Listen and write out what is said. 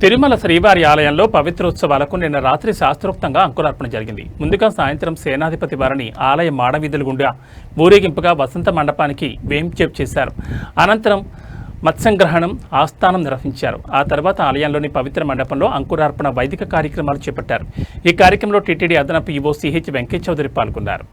తిరుమల శ్రీవారి ఆలయంలో పవిత్రోత్సవాలకు నిన్న రాత్రి శాస్త్రోక్తంగా అంకురార్పణ జరిగింది. ముందుగా సాయంత్రం సేనాధిపతి వారిని ఆలయ మాడవీధుల గుండా ఊరేగింపుగా వసంత మండపానికి వేంచేపు చేశారు. అనంతరం మత్స్యంగ్రహణం ఆస్థానం నిర్వహించారు. ఆ తర్వాత ఆలయంలోని పవిత్ర మండపంలో అంకురార్పణ వైదిక కార్యక్రమాలు చేపట్టారు. ఈ కార్యక్రమంలో టీటీడీ అదనపు ఈవో సిహెచ్ వెంకయ్య చౌదరి పాల్గొన్నారు.